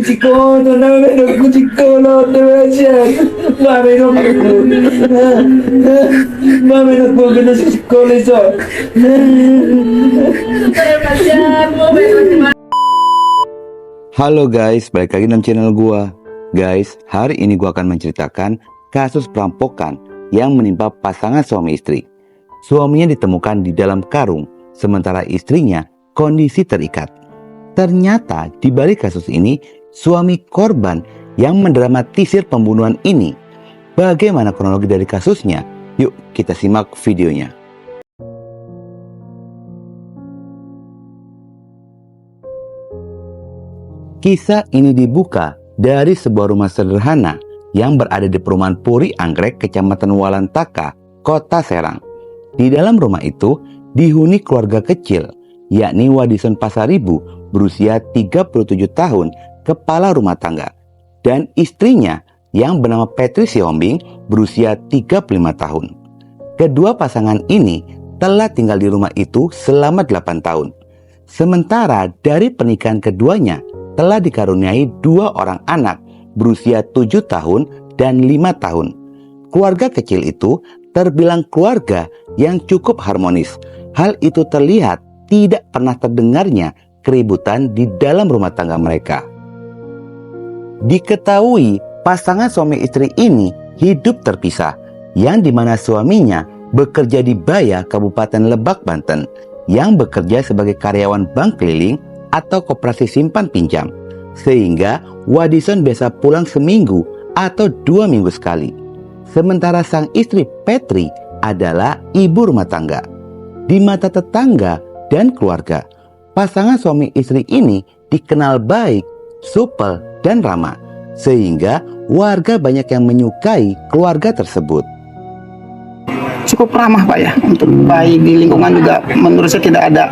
Chikono, nameno kuchikono, temasyan. Mameno kuku. Mameno kuku na si chikono so. Halo guys, balik lagi dalam channel gua. Guys, hari ini gua akan menceritakan kasus perampokan yang menimpa pasangan suami istri. Suaminya ditemukan di dalam karung, sementara istrinya kondisi terikat. Ternyata di balik kasus ini, suami korban yang mendramatisir pembunuhan ini. Bagaimana kronologi dari kasusnya? Yuk kita simak videonya. Kisah ini dibuka dari sebuah rumah sederhana yang berada di perumahan Puri Anggrek, Kecamatan Walantaka, Kota Serang. Di dalam rumah itu dihuni keluarga kecil, yakni Wadison Pasaribu berusia 37 tahun, kepala rumah tangga, dan istrinya yang bernama Petri Siombing berusia 35 tahun. Kedua pasangan ini telah tinggal di rumah itu selama 8 tahun. Sementara dari pernikahan keduanya telah dikaruniai 2 orang anak berusia 7 tahun dan 5 tahun. Keluarga kecil itu terbilang keluarga yang cukup harmonis. Hal itu terlihat tidak pernah terdengarnya keributan di dalam rumah tangga mereka. Diketahui pasangan suami istri ini hidup terpisah, yang dimana suaminya bekerja di Baya, Kabupaten Lebak, Banten, yang bekerja sebagai karyawan bank keliling atau koperasi simpan pinjam, sehingga Wadison biasa pulang seminggu atau 2 minggu sekali. Sementara sang istri Petri adalah ibu rumah tangga. Di mata tetangga dan keluarga, pasangan suami istri ini dikenal baik, supel, dan ramah, sehingga warga banyak yang menyukai keluarga tersebut. Cukup ramah Pak ya, untuk bayi di lingkungan juga menurut saya tidak ada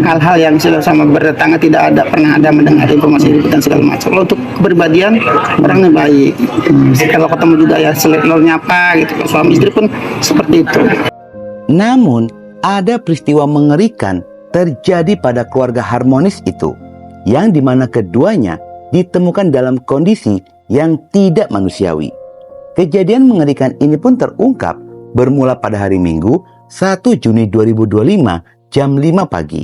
hal-hal yang sama bertetangga, tidak pernah ada mendengar informasi dan segala macam. Kalau untuk kepribadian orangnya baik, kalau ketemu juga ya selek-selek nyapa gitu. Suami istri pun seperti itu. Namun ada peristiwa mengerikan terjadi pada keluarga harmonis itu, yang dimana keduanya ditemukan dalam kondisi yang tidak manusiawi. Kejadian mengerikan ini pun terungkap bermula pada hari Minggu 1 Juni 2025 jam 5 pagi.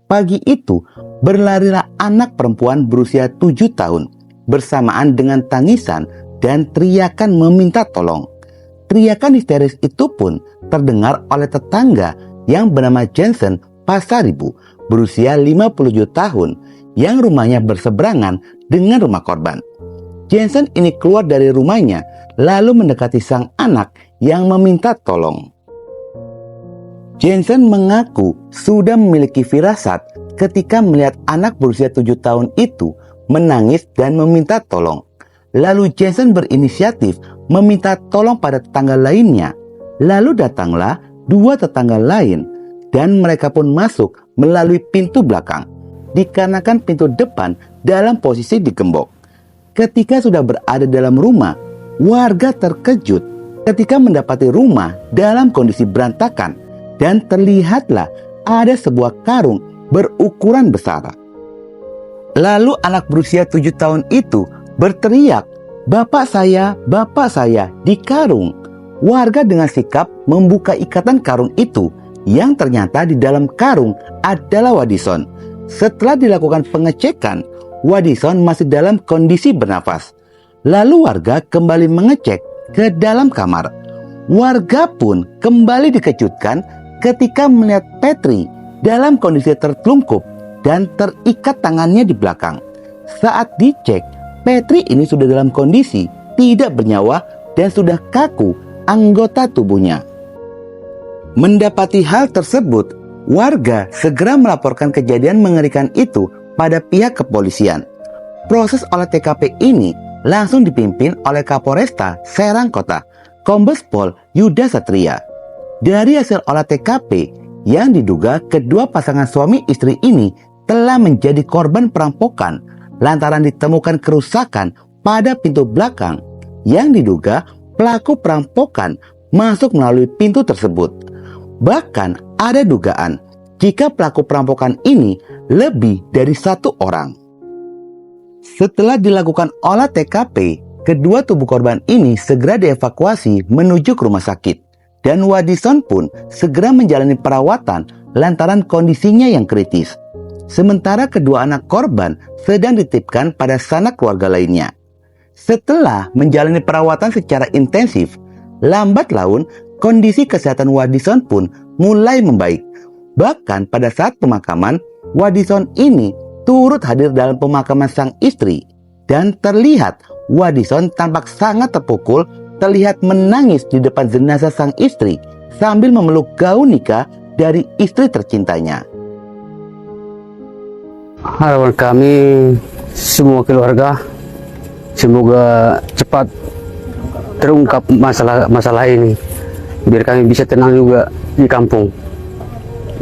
Pagi itu berlarilah anak perempuan berusia 7 tahun bersamaan dengan tangisan dan teriakan meminta tolong. Teriakan histeris itu pun terdengar oleh tetangga yang bernama Jensen Pasaribu berusia 57 tahun yang rumahnya berseberangan dengan rumah korban. Jensen ini keluar dari rumahnya lalu mendekati sang anak yang meminta tolong. Jensen mengaku sudah memiliki firasat ketika melihat anak berusia 7 tahun itu menangis dan meminta tolong. Lalu Jensen berinisiatif meminta tolong pada tetangga lainnya. Lalu datanglah 2 tetangga lain dan mereka pun masuk melalui pintu belakang, dikarenakan pintu depan dalam posisi digembok. Ketika sudah berada dalam rumah, warga terkejut ketika mendapati rumah dalam kondisi berantakan dan terlihatlah ada sebuah karung berukuran besar. Lalu anak berusia 7 tahun itu berteriak, bapak saya di karung." Warga dengan sikap membuka ikatan karung itu, yang ternyata di dalam karung adalah Wadison. Setelah dilakukan pengecekan, Wadison masih dalam kondisi bernafas. Lalu warga kembali mengecek ke dalam kamar. Warga pun kembali dikejutkan ketika melihat Petri dalam kondisi tertelungkup dan terikat tangannya di belakang. Saat dicek, Petri ini sudah dalam kondisi tidak bernyawa dan sudah kaku anggota tubuhnya. Mendapati hal tersebut, warga segera melaporkan kejadian mengerikan itu pada pihak kepolisian. Proses olah TKP ini langsung dipimpin oleh Kapolresta Serang Kota, Kombes Pol Yuda Satria. Dari hasil olah TKP, yang diduga kedua pasangan suami istri ini telah menjadi korban perampokan lantaran ditemukan kerusakan pada pintu belakang, yang diduga pelaku perampokan masuk melalui pintu tersebut. Bahkan ada dugaan jika pelaku perampokan ini lebih dari 1 orang. Setelah dilakukan olah TKP, kedua tubuh korban ini segera dievakuasi menuju ke rumah sakit. Dan Wadison pun segera menjalani perawatan lantaran kondisinya yang kritis. Sementara kedua anak korban sedang dititipkan pada sanak keluarga lainnya. Setelah menjalani perawatan secara intensif, lambat laun kondisi kesehatan Wadison pun mulai membaik. Bahkan pada saat pemakaman, Wadison ini turut hadir dalam pemakaman sang istri. Dan terlihat Wadison tampak sangat terpukul, terlihat menangis di depan jenazah sang istri sambil memeluk gaun nikah dari istri tercintanya. Harapan kami semua keluarga semoga cepat terungkap masalah ini biar kami bisa tenang juga di kampung.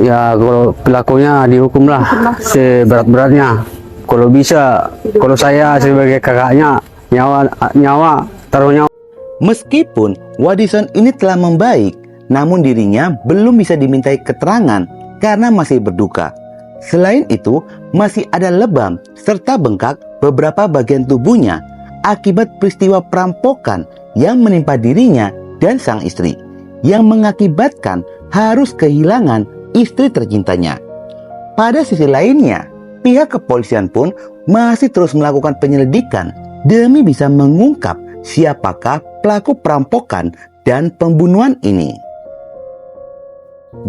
Ya kalau pelakunya dihukumlah seberat-beratnya. Kalau bisa, kalau saya sebagai kakaknya nyawa taruh nyawa. Meskipun Wadison ini telah membaik, namun dirinya belum bisa dimintai keterangan karena masih berduka. Selain itu, masih ada lebam serta bengkak beberapa bagian tubuhnya akibat peristiwa perampokan yang menimpa dirinya dan sang istri, yang mengakibatkan harus kehilangan istri tercintanya. Pada sisi lainnya, pihak kepolisian pun masih terus melakukan penyelidikan demi bisa mengungkap siapakah pelaku perampokan dan pembunuhan ini.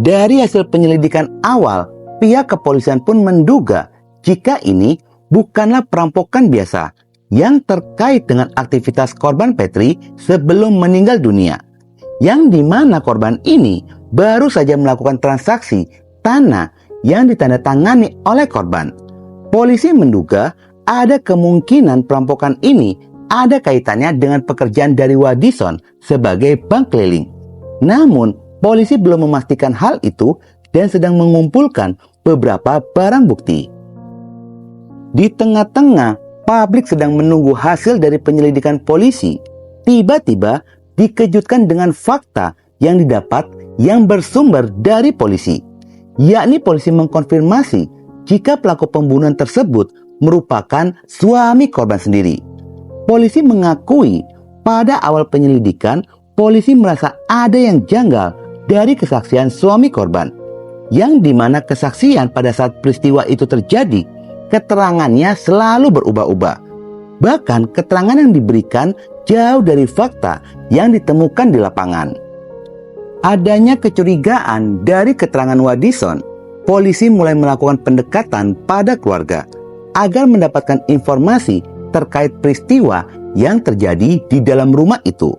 Dari hasil penyelidikan awal, pihak kepolisian pun menduga jika ini bukanlah perampokan biasa yang terkait dengan aktivitas korban Petri sebelum meninggal dunia, yang dimana korban ini baru saja melakukan transaksi tanah yang ditandatangani oleh korban. Polisi menduga ada kemungkinan perampokan ini ada kaitannya dengan pekerjaan dari Wadison sebagai bank keliling. Namun, polisi belum memastikan hal itu dan sedang mengumpulkan beberapa barang bukti. Di tengah-tengah, publik sedang menunggu hasil dari penyelidikan polisi. Tiba-tiba dikejutkan dengan fakta yang didapat yang bersumber dari polisi, yakni polisi mengkonfirmasi jika pelaku pembunuhan tersebut merupakan suami korban sendiri. Polisi mengakui pada awal penyelidikan, polisi merasa ada yang janggal dari kesaksian suami korban, yang dimana kesaksian pada saat peristiwa itu terjadi, keterangannya selalu berubah-ubah. Bahkan keterangan yang diberikan jauh dari fakta yang ditemukan di lapangan. Adanya kecurigaan dari keterangan Wadison, polisi mulai melakukan pendekatan pada keluarga agar mendapatkan informasi terkait peristiwa yang terjadi di dalam rumah itu.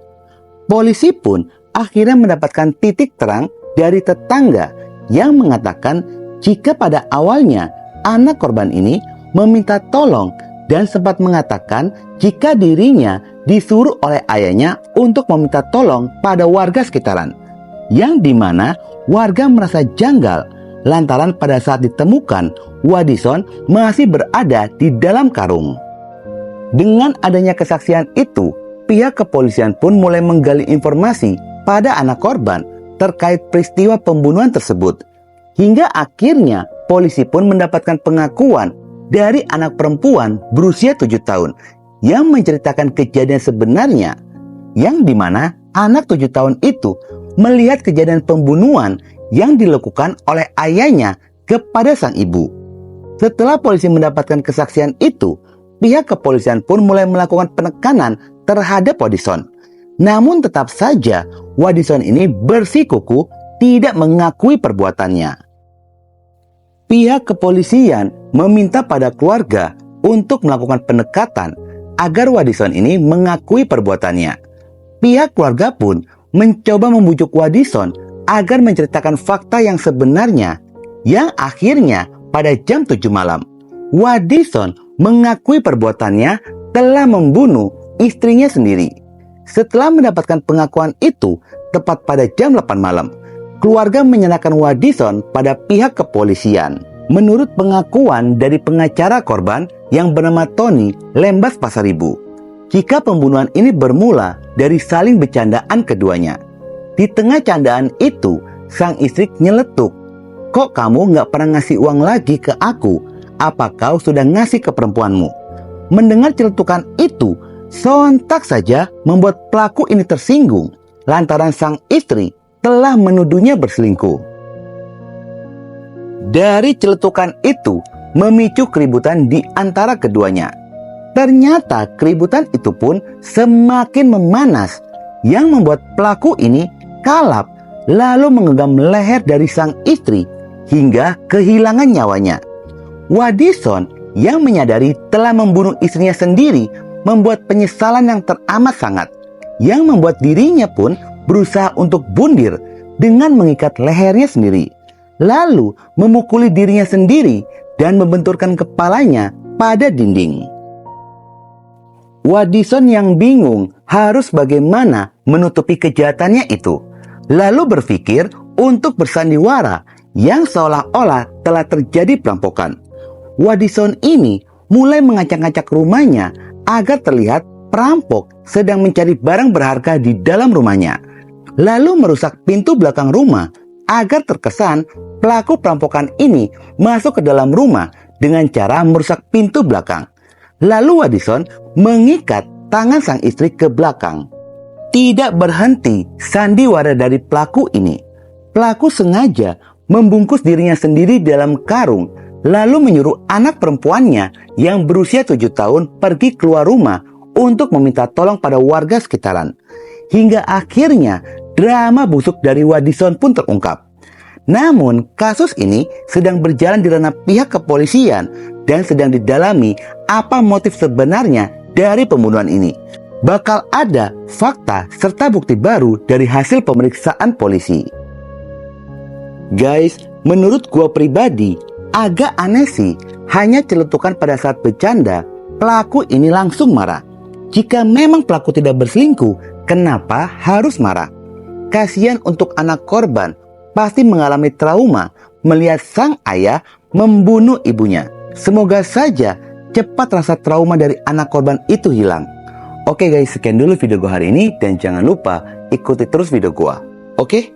Polisi pun akhirnya mendapatkan titik terang dari tetangga yang mengatakan jika pada awalnya anak korban ini meminta tolong dan sempat mengatakan jika dirinya disuruh oleh ayahnya untuk meminta tolong pada warga sekitaran, yang dimana warga merasa janggal lantaran pada saat ditemukan Wadison masih berada di dalam karung. Dengan adanya kesaksian itu, pihak kepolisian pun mulai menggali informasi pada anak korban terkait peristiwa pembunuhan tersebut. Hingga akhirnya polisi pun mendapatkan pengakuan dari anak perempuan berusia 7 tahun yang menceritakan kejadian sebenarnya, yang dimana anak 7 tahun itu melihat kejadian pembunuhan yang dilakukan oleh ayahnya kepada sang ibu. Setelah polisi mendapatkan kesaksian itu, pihak kepolisian pun mulai melakukan penekanan terhadap Wadison. Namun tetap saja Wadison ini bersikukuh tidak mengakui perbuatannya. Pihak kepolisian meminta pada keluarga untuk melakukan pendekatan agar Wadison ini mengakui perbuatannya. Pihak keluarga pun mencoba membujuk Wadison agar menceritakan fakta yang sebenarnya, yang akhirnya pada jam 7 malam, Wadison mengakui perbuatannya telah membunuh istrinya sendiri. Setelah mendapatkan pengakuan itu, tepat pada jam 8 malam, keluarga menyerahkan Wadison pada pihak kepolisian. Menurut pengakuan dari pengacara korban yang bernama Tony Lembas Pasaribu, jika pembunuhan ini bermula dari saling bercandaan keduanya. Di tengah candaan itu, sang istri nyeletuk, "Kok kamu gak pernah ngasih uang lagi ke aku? Apa kau sudah ngasih ke perempuanmu?" mendengar celetukan itu sontak saja membuat pelaku ini tersinggung lantaran sang istri telah menuduhnya berselingkuh. Dari celetukan itu memicu keributan di antara keduanya. Ternyata keributan itu pun semakin memanas yang membuat pelaku ini kalap lalu menggenggam leher dari sang istri hingga kehilangan nyawanya. Wadison yang menyadari telah membunuh istrinya sendiri membuat penyesalan yang teramat sangat, yang membuat dirinya pun berusaha untuk bundir dengan mengikat lehernya sendiri, lalu memukuli dirinya sendiri dan membenturkan kepalanya pada dinding. Wadison yang bingung harus bagaimana menutupi kejahatannya itu, lalu berpikir untuk bersandiwara yang seolah-olah telah terjadi perampokan. Wadison ini mulai mengacak-acak rumahnya agar terlihat perampok sedang mencari barang berharga di dalam rumahnya, lalu merusak pintu belakang rumah agar terkesan pelaku perampokan ini masuk ke dalam rumah dengan cara merusak pintu belakang. Lalu Wadison mengikat tangan sang istri ke belakang. Tidak berhenti sandiwara dari pelaku ini, pelaku sengaja membungkus dirinya sendiri dalam karung, lalu menyuruh anak perempuannya yang berusia 7 tahun pergi keluar rumah untuk meminta tolong pada warga sekitaran. Hingga akhirnya drama busuk dari Wadison pun terungkap. Namun kasus ini sedang berjalan di ranah pihak kepolisian dan sedang didalami apa motif sebenarnya dari pembunuhan ini. Bakal ada fakta serta bukti baru dari hasil pemeriksaan polisi. Guys, menurut gua pribadi agak aneh sih, hanya celetukan pada saat bercanda, pelaku ini langsung marah. Jika memang pelaku tidak berselingkuh, kenapa harus marah? Kasihan untuk anak korban, pasti mengalami trauma melihat sang ayah membunuh ibunya. Semoga saja cepat rasa trauma dari anak korban itu hilang. Oke guys, sekian dulu video gua hari ini dan jangan lupa ikuti terus video gua. Oke?